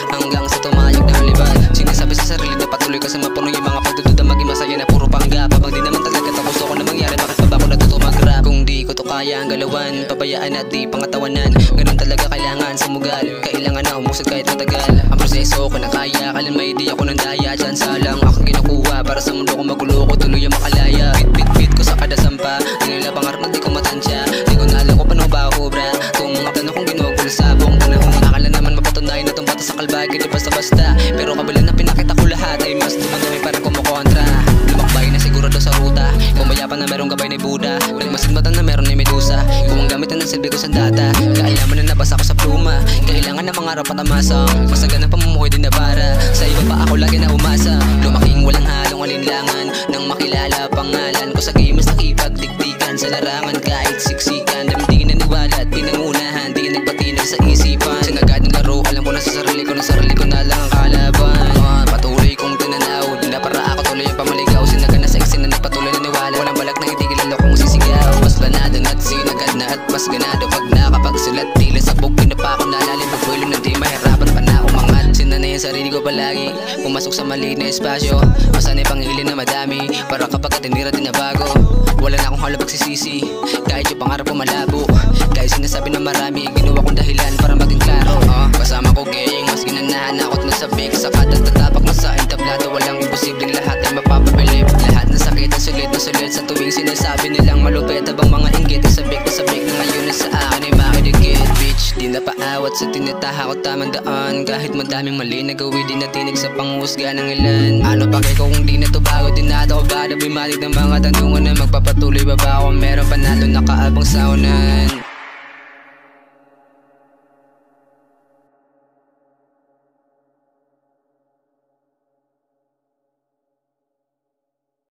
hanggang sa tumayog na ang libad. Sinasabi sa sarili na patuloy kasi mapuno yung mga pagdududa, maging masaya na puro panggap. Habang di naman talaga tapos ako na mangyari, bakit pa ba ako natuto mag-rap? Kung di ko to kaya ang galawan, pabayaan at di pangatawanan. Ganun talaga kailangan sumugal, kailangan na umusad kahit matagal. Ang proseso ko na kaya, kalin may di ako ng daya. Tsansa lang ako kinukuha para sa mundo ko magulo ko tuloy ang makalaya. Bit ko sa kada sampa, di nila pangarap na di ko matansya. Di ko na alam ko paano ba obra kung mga plano kong ginugulo sa buong panahon. Akala naman mapatunayan na itong bata sa kalbay, di basta-basta. Pero kabila na pinakita ko lahat ay mas dumadami parang kumukontra. Lumakbay na sigurado sa ruta, kumayapan na merong gabay ni Buddha. Nagmasinbatan na meron ni Medusa, kung ang gamit na silbi ko sa data. Kaalaman na nabasa ko sa pluma, kailangan na mangarap at amasang masagan ang pamumuhay din na para sa iba pa ako lagi na umasa. Lumaking walang halong alinlangan, nang makilala pangalan ko sa game mas nakipagdikdikan sa larangan kahit siksikan. Dami di naniwala at pinangunahan, di nagpatinag sa isipan. Sinagad ng laro, alam ko na sa sarili ko na lang ang kalaban. Patuloy kong tinanaw, di na para ako tuloy ang pamaligaw. Sinagad na sa eksena na patuloy naniwala, walang balak na hindi kilala kong sisigaw. Mas planado na at sinagad na at mas ganado pag nakapagsulat. Tila sa bukid na pa ako nalalim, pagbulo na di mahirapan pa na umangat. Sinanay ang sarili ko palagi, pumasok sa maliit na espasyo. Masanay pangilin na madami, para kapag tinira din na bago. Wala na akong halong pagsisisi, kahit yung pangarap ko malabo. Kahit sinasabi na marami, ginawa kong dahilan para maging klaro. Kasama ko gang, mas ginanahan ako na sabik. Sa kada tatapak na sa entablado, walang imposibleng lahat ay mapapabilib. Lahat na sakit at sulit na sulit sa tuwing sinasabi nilang malupit. Habang mga inggit ay sabik na ngayon na sa akin ay makidikit. Bitch, di na paawat sa tinitaha ko tamang daan. Kahit madaming mali na gawin, di natinig sa panghusga ng ilan. Ano pa kayo kung di na to bago, di na ako ba na bimanig ng mga tanungan na magpapatuloy ba ba ako? Meron panalo na kaabang saunan.